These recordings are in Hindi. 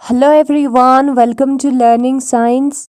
Hello everyone, welcome to Learning Science.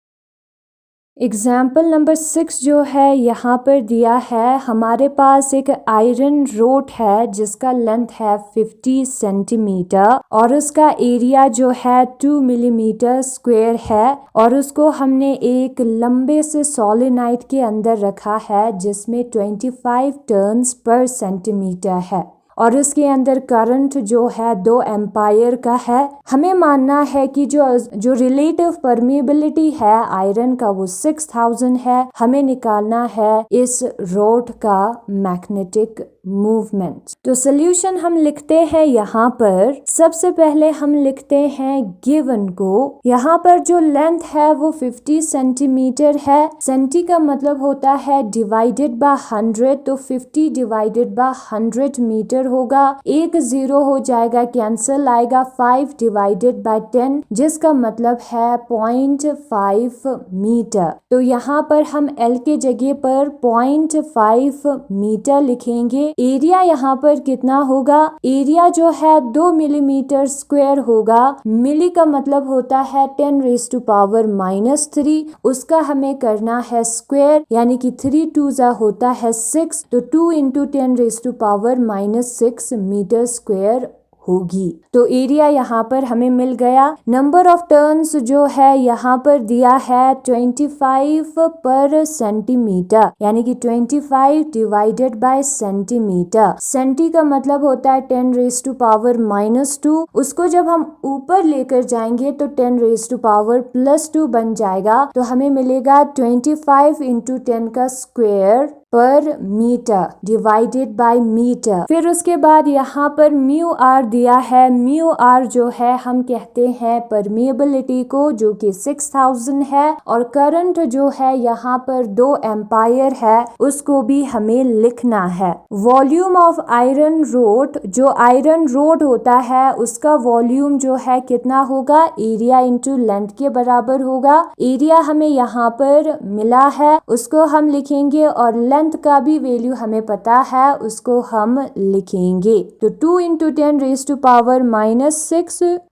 Example number 6 जो है यहाँ पर दिया है, हमारे पास एक आयरन रोड है जिसका लेंथ है 50 सेंटीमीटर और उसका एरिया जो है 2 मिलीमीटर स्क्वायर है और उसको हमने एक लंबे से सोलेनाइड के अंदर रखा है जिसमें 25 टर्न्स पर सेंटीमीटर है और उसके अंदर करंट जो है 2 एम्पायर का है। हमें मानना है कि जो रिलेटिव परमिएबिलिटी है आयरन का वो 6000 है। हमें निकालना है इस रोड का मैग्नेटिक मूवमेंट। तो सोल्यूशन हम लिखते हैं यहाँ पर। सबसे पहले हम लिखते हैं गिवन को। यहाँ पर जो लेंथ है वो 50 सेंटीमीटर है। सेंटी का मतलब होता है डिवाइडेड बाय 100, तो 50 डिवाइडेड बाय 100 मीटर होगा। एक 0 हो जाएगा, कैंसिल आएगा। 5 डिवाइडेड बाय 10 जिसका मतलब है 0.5 मीटर। तो यहाँ पर हम L के जगह पर 0.5 मीटर लिखेंगे। एरिया यहाँ पर कितना होगा? एरिया जो है 2 मिलीमीटर स्क्वायर होगा। मिली का मतलब होता है 10⁻³ उसका हमें करना है स्क्वायर, यानी कि 3 2 होता है 6, तो 2 × 10⁻⁻6 मीटर स्क्वायर होगी। तो एरिया यहाँ पर हमें मिल गया। नंबर ऑफ टर्न्स जो है यहाँ पर दिया है 25 पर सेंटीमीटर, यानी कि 25 डिवाइडेड बाय सेंटीमीटर। सेंटी का मतलब होता है 10⁻²। उसको जब हम ऊपर लेकर जाएंगे तो 10⁻+2 बन जाएगा। तो हमें मिलेगा 25 × 10 का स्क्वायर पर मीटर डिवाइडेड बाय मीटर। फिर उसके बाद यहाँ पर म्यू आर दिया है। म्यू आर जो है हम कहते हैं परमिएबिलिटी को, जो कि 6000 है और करंट जो है यहाँ पर 2 एम्पायर है, उसको भी हमें लिखना है। वॉल्यूम ऑफ आयरन रोड, जो आयरन रोड होता है उसका वॉल्यूम जो है कितना होगा? एरिया इंटू लेंथ के बराबर होगा। एरिया हमें यहाँ पर मिला है, उसको हम लिखेंगे और लेंथ का भी वैल्यू हमें पता है, उसको हम लिखेंगे। तो 2 × 10⁻⁻6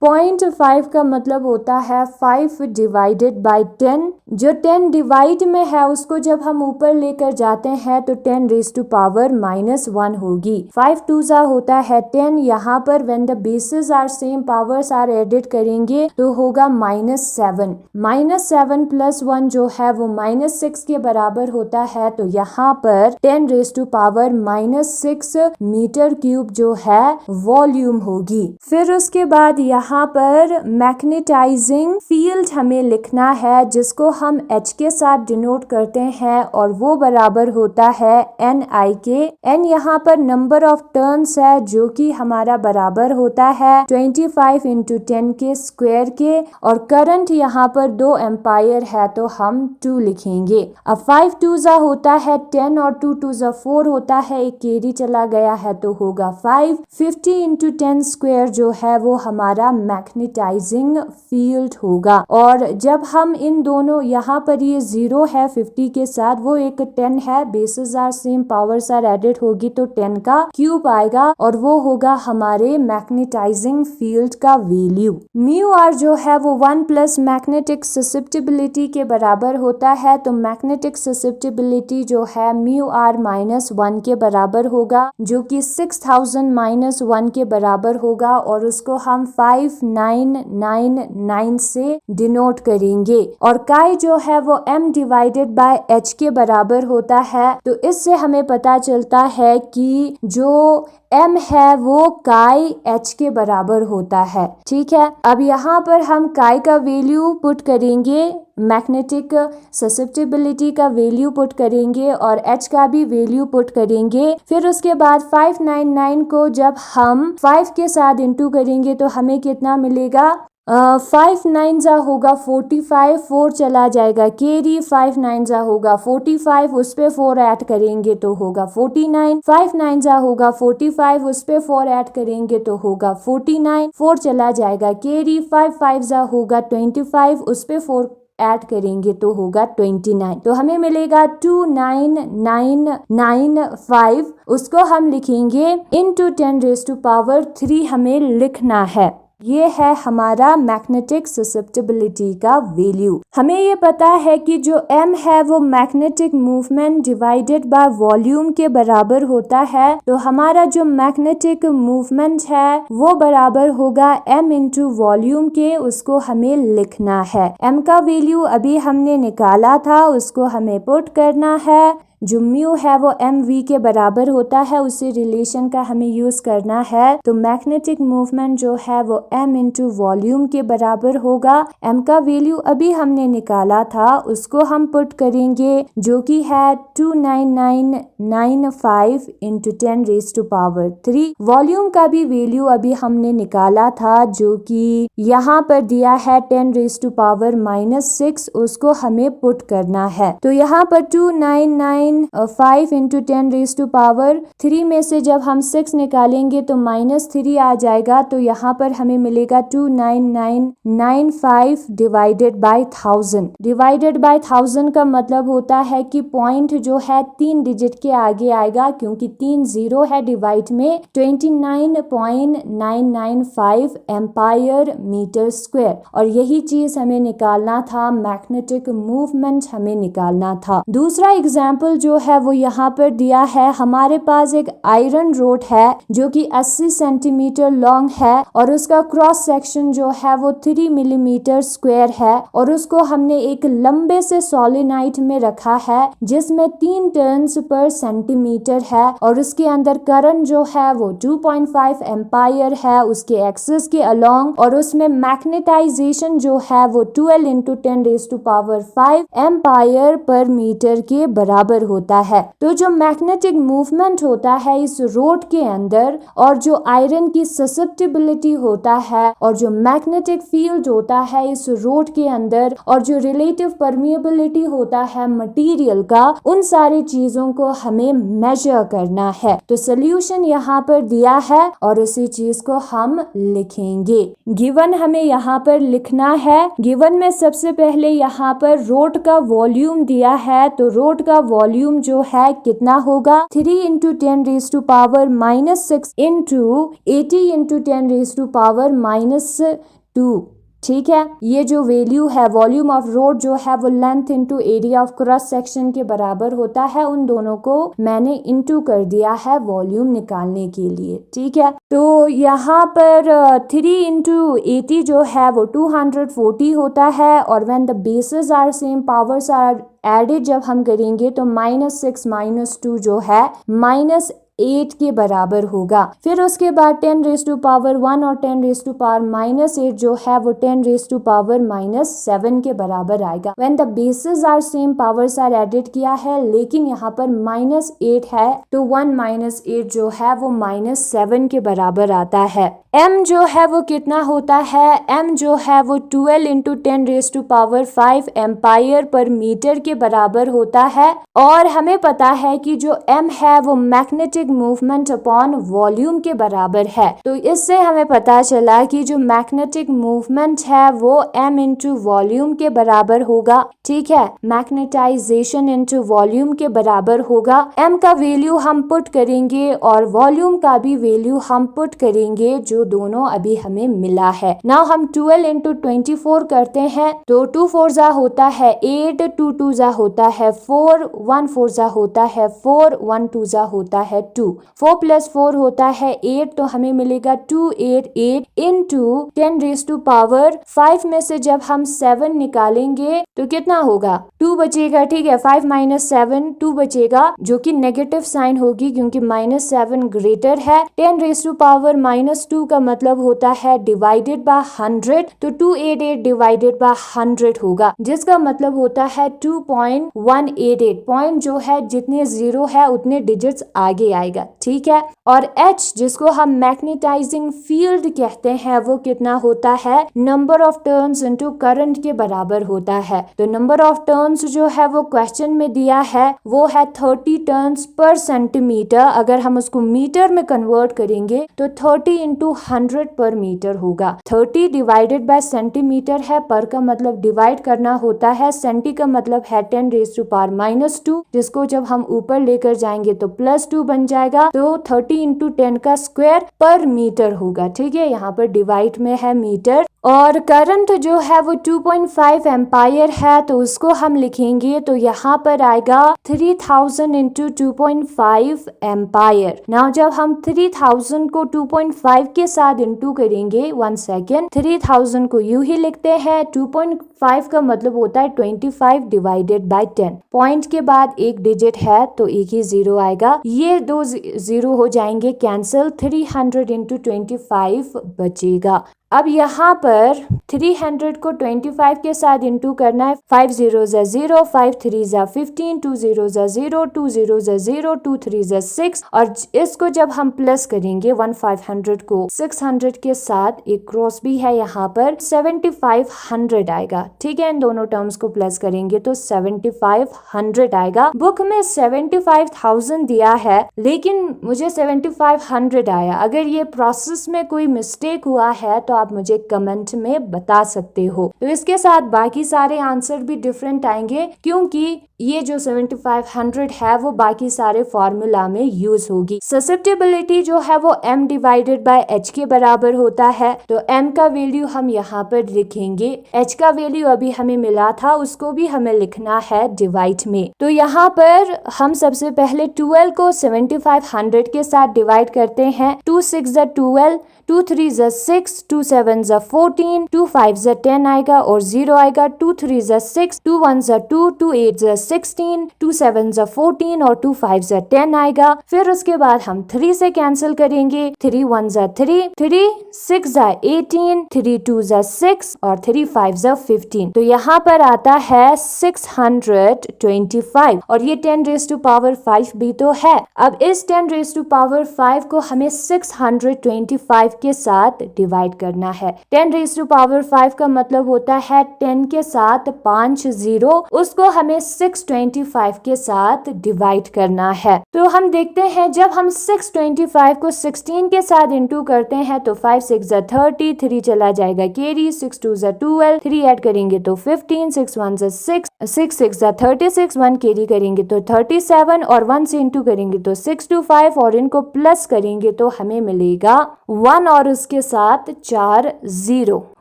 0.5 का मतलब होता है 5 डिवाइडेड बाय 10। जो 10 डिवाइड में है उसको जब हम ऊपर लेकर जाते हैं तो 10⁻⁻1 होगी। 5 2 होता है 10। यहाँ पर when the bases are same powers are added करेंगे तो होगा -7। -7 + 1 जो है वो -6 के बराबर होता है। तो यहाँ पर 10⁻⁻6 मीटर क्यूब जो है वॉल्यूम होगी। फिर उसके बाद यहाँ पर मैग्नेटाइजिंग फील्ड हमें लिखना है, जिसको हम H के साथ डिनोट करते हैं और वो बराबर होता है NI के। N यहाँ पर नंबर ऑफ टर्न्स है जो कि हमारा बराबर होता है 25 × 10 के स्क्वायर के, और करंट यहाँ पर 2 एम्पायर है तो हम 2 लिखेंगे। अब 5 2 होता है 10 और 2 2 4 होता है, एक कैरी चला गया है तो होगा 5। 50 × 10 स्क्वायर जो है वो हमारा मैग्नेटाइजिंग फील्ड होगा। और जब हम इन दोनों, यहाँ पर ये 0 है 50 के साथ, वो एक 10 है, basis are same powers are added होगी तो 10 का क्यूब आएगा और वो होगा हमारे मैग्नेटाइजिंग फील्ड का वैल्यू। म्यू आर जो है वो 1 + मैग्नेटिक ससेप्टिबिलिटी के बराबर होता है। तो मैग्नेटिक ससेप्टिबिलिटी जो है म्यू आर -1 के बराबर होगा, जो कि 6000 - 1 के बराबर होगा और उसको हम 5999 से डिनोट करेंगे। और काई जो है वो m डिवाइडेड बाय h के बराबर होता है। तो इससे हमें पता चलता है कि जो m है वो काई h के बराबर होता है। ठीक है, अब यहाँ पर हम काई का वैल्यू पुट करेंगे, मैग्नेटिक ससेप्टिबिलिटी का वैल्यू पुट करेंगे और h का भी वैल्यू पुट करेंगे। फिर उसके बाद 599 को जब हम 5 के साथ इंटू करेंगे तो हमें कितना मिलेगा? 5 9 होगा 45, 4 चला जाएगा कैरी, 5 9 होगा 45, उस पे 4 ऐड करेंगे तो होगा 49। 5 9 होगा 45, उस पे 4 ऐड करेंगे तो होगा 49, 4 चला जाएगा कैरी। 5 5 होगा 25, उस पे 4 ऐड करेंगे तो होगा 29। तो हमें मिलेगा 29995, उसको हम लिखेंगे into 10⁻³ हमें लिखना है। ये है हमारा मैग्नेटिक ससेप्टिबिलिटी का वैल्यू। हमें ये पता है कि जो m है वो magnetic movement divided by volume के बराबर होता है। तो हमारा जो मैग्नेटिक मूवमेंट है वो बराबर होगा m इंटू वॉल्यूम के। उसको हमें लिखना है। m का वैल्यू अभी हमने निकाला था, उसको हमें पुट करना है। जो म्यू है वो एम वी के बराबर होता है, उसी रिलेशन का हमें यूज करना है। तो मैग्नेटिक मूवमेंट जो है वो एम इंटू वॉल्यूम के बराबर होगा। एम का वैल्यू अभी हमने निकाला था, उसको हम पुट करेंगे, जो कि है 29995 इंटू 10⁻³ वॉल्यूम का भी वैल्यू अभी हमने निकाला था, जो कि यहाँ पर दिया है 10⁻⁻6। उसको हमें पुट करना है। तो यहाँ पर 29995 इंटू 10⁻³ में से जब हम 6 निकालेंगे तो -3 आ जाएगा। तो यहाँ पर हमें मिलेगा 29995 डिवाइडेड बाय 1000। डिवाइडेड बाय 1000 का मतलब होता है कि पॉइंट जो है 3 डिजिट के आगे आएगा, क्योंकि 3 0 है डिवाइड में। 29.995 एम्पायर मीटर स्क्वायर। और यही चीज हमें निकालना था, मैग्नेटिक मूवमेंट हमें निकालना था। दूसरा एग्जाम्पल जो है वो यहाँ पर दिया है। हमारे पास एक आयरन रोड है जो कि 80 सेंटीमीटर लॉन्ग है और उसका क्रॉस सेक्शन जो है वो 3 मिलीमीटर स्क्वायर है। और उसको हमने एक लंबे से सोलेनाइड में रखा है जिसमें 3 टर्न्स पर सेंटीमीटर है और उसके अंदर करंट जो है वो 2.5 एम्पायर है उसके एक्सिस के अलोंग। और उसमें मैग्नेटाइजेशन जो है वो 12 इंटू 10⁻⁵ एम्पायर पर मीटर के बराबर होता है। तो जो मैग्नेटिक मूवमेंट होता है इस रोड के अंदर, और जो आयरन की ससेप्टिबिलिटी होता है, और जो मैग्नेटिक फील्ड होता है इस रोड के अंदर, और जो रिलेटिव परमिएबिलिटी होता है मटेरियल का, उन सारी चीजों को हमें मेजर करना है। तो सोल्यूशन यहाँ पर दिया है और उसी चीज को हम लिखेंगे। गिवन हमें यहाँ पर लिखना है। गिवन में सबसे पहले यहाँ पर रोड का वॉल्यूम दिया है। तो रोड का वॉल्यूम जो है कितना होगा, 3 इंटू 10⁻⁻6 इंटू 80 इंटू 10⁻⁻2। ठीक है, ये जो वैल्यू है वॉल्यूम ऑफ रोड जो है वो length into area of cross section के बराबर होता है। उन दोनों को मैंने इंटू कर दिया है वॉल्यूम निकालने के लिए। ठीक है, तो यहाँ पर 3 इंटू 80 जो है वो 240 होता है। और when the bases are same powers are added जब हम करेंगे तो -6 -2 जो है -8 के बराबर होगा। फिर उसके बाद 10⁻⁻1 और 10⁻⁻8 जो है वो 10⁻⁻7 के बराबर आएगा। When the bases are same powers are added किया है, लेकिन यहाँ पर -8 है तो 1 -8 जो है वो -7 के बराबर आता है। m जो है वो कितना होता है, m जो है वो 12 इंटू 10⁻⁵ एम्पायर पर मीटर के बराबर होता है। और हमें पता है कि जो m है वो मैग्नेटिक मूवमेंट अपॉन वॉल्यूम के बराबर है। तो इससे हमें पता चला कि जो मैग्नेटिक मूवमेंट है वो m इंटू वॉल्यूम के बराबर होगा। ठीक है, मैग्नेटाइजेशन इंटू वॉल्यूम के बराबर होगा। m का वैल्यू हम पुट करेंगे और वॉल्यूम का भी वैल्यू हम पुट करेंगे, जो दोनों अभी हमें मिला है। नाउ हम 12 इंटू 24 करते हैं। तो 2 4 जा होता है 8, 2 2 जा होता है 4, 1 4 जा होता है 4, 1 2 जा होता है 2, 4 + 4 होता है 8। तो हमें मिलेगा 288 इंटू 10⁻⁵ में से जब हम 7 निकालेंगे तो कितना होगा, 2 बचेगा। ठीक है, 5 - 7 2 बचेगा, जो कि नेगेटिव साइन होगी क्योंकि -7 ग्रेटर है। 10⁻⁻2 का मतलब होता है डिवाइडेड बाय 100। तो 288 डिवाइडेड बाय 100 होगा, जिसका मतलब होता है 2.188। पॉइंट जो है जितने 0 है उतने डिजिट्स आगे आएगा। ठीक है, और h जिसको हम मैग्नेटाइजिंग फील्ड कहते हैं वो कितना होता है, number of turns into current के बराबर होता है। तो नंबर ऑफ टर्न्स जो है वो क्वेश्चन में दिया है वो है 30 टर्न्स पर सेंटीमीटर। अगर हम उसको मीटर में कन्वर्ट करेंगे तो 30 इंटू 100 पर मीटर होगा। 30 डिवाइडेड बाय सेंटीमीटर है, पर का मतलब डिवाइड करना होता है, सेंटी का मतलब है 10⁻⁻², जिसको जब हम ऊपर लेकर जाएंगे तो +2 बन जाएगा। तो 30 × 10 का स्क्वायर पर मीटर होगा। ठीक है, यहाँ पर डिवाइड में है मीटर। और करंट जो है वो 2.5 एम्पायर है, तो उसको हम लिखेंगे तो यहाँ पर आएगा 3000 × 2.5 एम्पायर। नाउ जब हम 3000 को 2.5 के साथ इंटू करेंगे, 1 सेकेंड, 3000 को यूं ही लिखते हैं, 2.5 का मतलब होता है 25 डिवाइडेड बाय 10। पॉइंट के बाद एक डिजिट है तो एक ही जीरो आएगा, ये दो जीरो हो जाएंगे कैंसिल, 300 × 25 बचेगा। अब यहाँ पर 300 को 25 के साथ इंटू करना है, 5 0 ज़ा 0, 5 3 ज़ा 15, 2 0 ज़ा 0, 2 0 ज़ा 0, 2 3 ज़ा 6, और इसको जब हम प्लस करेंगे 1500 को 600 के साथ, एक क्रॉस भी है यहाँ पर, 7500 आएगा। ठीक है, इन दोनों टर्म्स को प्लस करेंगे तो 7500 आएगा। बुक में 75,000 दिया है लेकिन मुझे 7500 आया। अगर ये प्रोसेस में कोई मिस्टेक हुआ है तो आप मुझे कमेंट में बता सकते हो। तो इसके साथ बाकी सारे आंसर भी डिफरेंट आएंगे, क्योंकि ये जो 7500 है वो बाकी सारे फॉर्मूला में यूज होगी। ससेप्टेबिलिटी जो है वो m डिवाइडेड बाय h के बराबर होता है, तो m का वैल्यू हम यहाँ पर लिखेंगे, h का वैल्यू अभी हमें मिला था उसको भी हमें लिखना है डिवाइड में। तो यहाँ पर हम सबसे पहले 12 को 7500 के साथ डिवाइड करते हैं। 2 6 ज़ा 12, 2 3 ज़ा 6, 2 7 ज़ा 14, 2 5 ज़ा 10 आएगा और 0 आएगा। 2 3 ज़ा 6, 2 1 ज़ा 2, 2 8 ज़ा 16, 2 7 ज़ा 14 और 2 5 ज़ा 10 आएगा। फिर उसके बाद हम 3 से कैंसिल करेंगे, 3 1 ज़ा 3, 3 6 ज़ा 18, 3 2 ज़ा 6 और 3 5 ज़ा 15। तो यहाँ पर आता है 625 और ये 10⁻5 भी तो है। अब इस 10⁻5 को हमें 625 के साथ डिवाइड करना है। 10⁻5 का मतलब होता है 10 के साथ 5 जीरो, उसको हमें 625 के साथ डिवाइड करना है। तो हम देखते हैं जब हम 625 को 16 के साथ इंटू करते हैं तो 5 6 ज़ा 30, 3 चला जाएगा कैरी, 6 2 ज़ा 12, 3 ऐड करेंगे तो 15, 6 1 ज़ा 6, 6 6 ज़ा 36, 1 कैरी करेंगे तो 37 और 1 से इंटू करेंगे तो 625 और इनको प्लस करेंगे तो हमें मिलेगा 1 और उसके साथ 4 जीरो।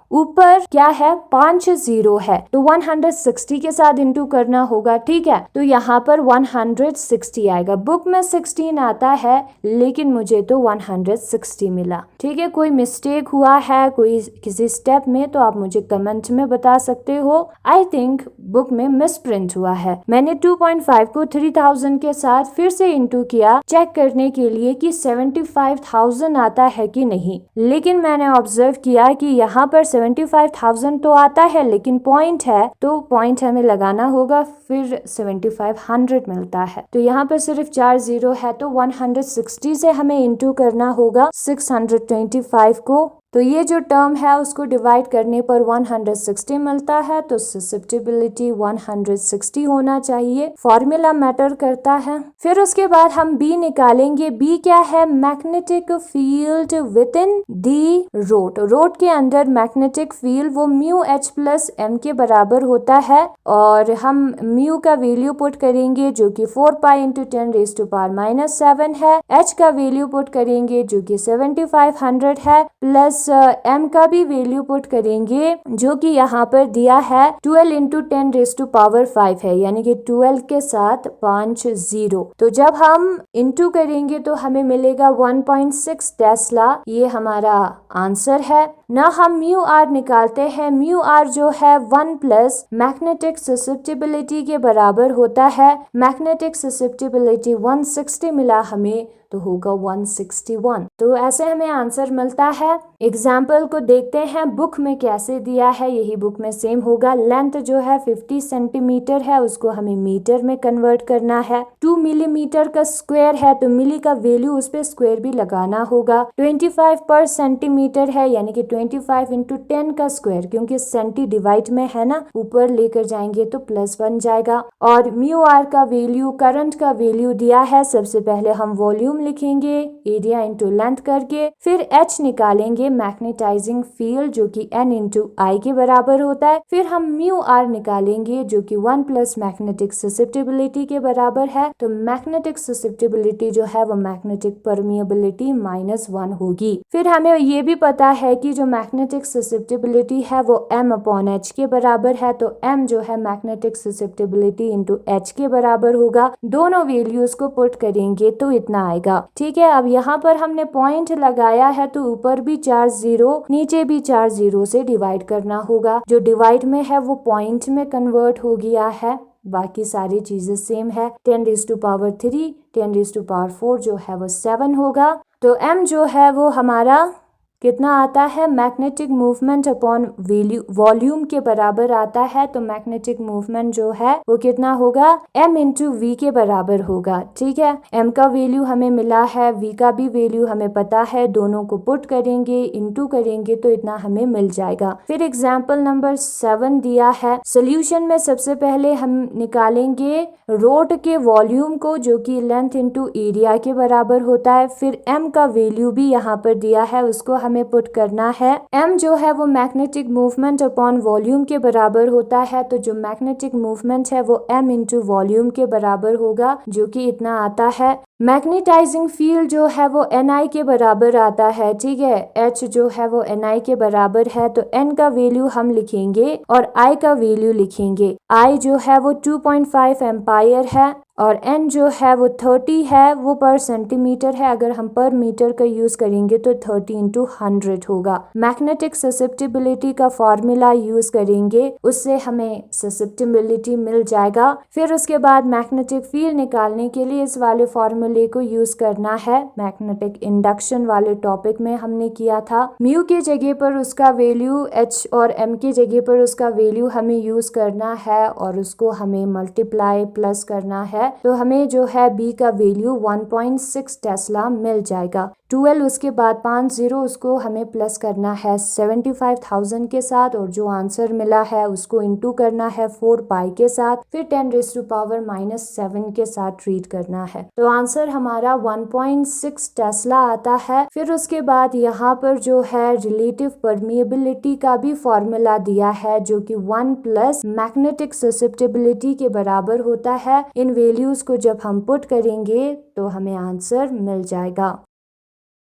ऊपर क्या है, 5 जीरो है, तो 160 के साथ इंटू करना होगा। ठीक है, तो यहाँ पर 160 आएगा। बुक में 16 आता है लेकिन मुझे तो 160 मिला। ठीक है, कोई मिस्टेक हुआ है कोई किसी स्टेप में तो आप मुझे कमेंट में बता सकते हो। आई थिंक बुक में मिसप्रिंट हुआ है। मैंने 2.5 को 3000 के साथ फिर से इंटू किया चेक करने के लिए कि 75,000 आता है कि नहीं, लेकिन मैंने ऑब्जर्व किया कि यहाँ पर 75,000 तो आता है लेकिन पॉइंट है तो पॉइंट हमें लगाना होगा, फिर 7500 मिलता है। तो यहाँ पर सिर्फ 4 जीरो है तो 160 से हमें इंटू करना होगा 625 को। तो ये जो टर्म है उसको डिवाइड करने पर 160 मिलता है, तो ससेप्टेबिलिटी 160 होना चाहिए। फॉर्मूला मैटर करता है। फिर उसके बाद हम बी निकालेंगे। बी क्या है, magnetic field with in the road. Road के अंदर मैग्नेटिक फील्ड वो म्यू एच प्लस एम के बराबर होता है और हम म्यू का वैल्यू पुट करेंगे जो कि 4 पाई इंटू 10⁻⁻7 है। एच का वैल्यू पुट करेंगे जो कि 7500 है, प्लस m का भी वैल्यू पुट करेंगे जो कि यहाँ पर दिया है 12 इंटू 10⁻5 है, यानी कि 12 के साथ 5 जीरो। तो जब हम इंटू करेंगे तो हमें मिलेगा 1.6 टेस्ला। ये हमारा आंसर है ना। हम म्यू आर निकालते हैं। म्यू आर जो है 1 प्लस मैग्नेटिक ससेप्टेबिलिटी के बराबर होता है। मैग्नेटिक ससेप्टेबिलिटी 160 मिला हमें तो होगा 161। तो ऐसे हमें आंसर मिलता है। एग्जाम्पल को देखते हैं बुक में कैसे दिया है, यही बुक में सेम होगा। लेंथ जो है 50 सेंटीमीटर है, उसको हमें मीटर में कन्वर्ट करना है। 2 मिलीमीटर का स्क्वायर है तो मिली का वैल्यू उस पे स्क्वायर भी लगाना होगा। 25 पर सेंटीमीटर है यानी कि 25 इंटू 10 का स्क्वायर, क्योंकि सेंटी डिवाइड में है ना, ऊपर लेकर जाएंगे तो प्लस बन जाएगा। और म्यू आर का वैल्यू, करंट का वैल्यू दिया है। सबसे पहले हम वॉल्यूम वॉल्यूम लिखेंगे एरिया इंटू लेंथ करके, फिर H निकालेंगे मैग्नेटाइजिंग फील्ड जो कि N इंटू आई के बराबर होता है, फिर हम म्यू आर निकालेंगे जो कि 1 प्लस मैग्नेटिक ससेप्टिबिलिटी के बराबर है। तो मैग्नेटिक ससेप्टिबिलिटी जो है वो मैग्नेटिक परमिएबिलिटी -1 होगी। फिर हमें ये भी पता है कि जो मैग्नेटिक ससेप्टिबिलिटी है वो M अपॉन H के बराबर है, तो M जो है मैग्नेटिक ससेप्टिबिलिटी इंटू H के बराबर होगा। दोनों वैल्यूज को पुट करेंगे तो इतना आएगा। ठीक है, अब यहाँ पर हमने पॉइंट लगाया है तो ऊपर भी 4 जीरो नीचे भी 4 जीरो से डिवाइड करना होगा। जो डिवाइड में है वो पॉइंट में कन्वर्ट हो गया है, बाकी सारी चीजें सेम है। 10⁻3 10⁻4 जो है वो 7 होगा। तो M जो है वो हमारा कितना आता है, मैग्नेटिक मूवमेंट अपॉन वॉल्यूम के बराबर आता है। तो मैग्नेटिक मूवमेंट जो है वो कितना होगा, M इंटू वी के बराबर होगा। ठीक है, M का वैल्यू हमें मिला है, V का भी वैल्यू हमें पता है, दोनों को पुट करेंगे इनटू करेंगे तो इतना हमें मिल जाएगा। फिर एग्जाम्पल नंबर 7 दिया है। सोल्यूशन में सबसे पहले हम निकालेंगे रोड के वॉल्यूम को जो कि लेंथ इंटू एरिया के बराबर होता है। फिर M का वैल्यू भी यहाँ पर दिया है, उसको हमें पुट करना है। M जो है वो मैग्नेटिक मूवमेंट अपॉन वॉल्यूम के बराबर होता है, तो जो मैग्नेटिक मूवमेंट है वो M इंटू वॉल्यूम के बराबर होगा जो कि इतना आता है। मैग्नेटाइजिंग फील्ड जो है वो Ni के बराबर आता है। ठीक है, H जो है वो Ni के बराबर है, तो N का वैल्यू हम लिखेंगे और I का वैल्यू लिखेंगे। I जो है वो 2.5 एम्पायर है और N जो है वो 30 है, वो पर सेंटीमीटर है। अगर हम पर मीटर का यूज करेंगे तो 30 इंटू 100 होगा। मैग्नेटिक ससेप्टिबिलिटी का फॉर्मूला यूज करेंगे, उससे हमें ससेप्टिबिलिटी मिल जाएगा। फिर उसके बाद मैग्नेटिक फील्ड निकालने के लिए इस वाले फॉर्मूले को यूज करना है। मैग्नेटिक इंडक्शन वाले टॉपिक में हमने किया था। म्यू के जगह पर उसका वैल्यू, H और M के जगह पर उसका वैल्यू हमें यूज करना है और उसको हमें मल्टीप्लाई प्लस करना है। तो हमें जो है B का वैल्यू 1.6 टेस्ला मिल जाएगा। 12 उसके बाद 5 जीरो, उसको हमें प्लस करना है 75,000 के साथ और जो आंसर मिला है उसको इनटू करना है 4 पाई के साथ, फिर 10⁻⁻7 के साथ ट्रीट करना है। तो आंसर हमारा 1.6 टेस्ला आता है। फिर उसके बाद यहाँ पर जो है रिलेटिव परमिएबिलिटी का भी फॉर्मूला दिया है जो कि 1 प्लस मैग्नेटिक ससेप्टिबिलिटी के बराबर होता है। इन वैल्यूज को जब हम पुट करेंगे तो हमें आंसर मिल जाएगा।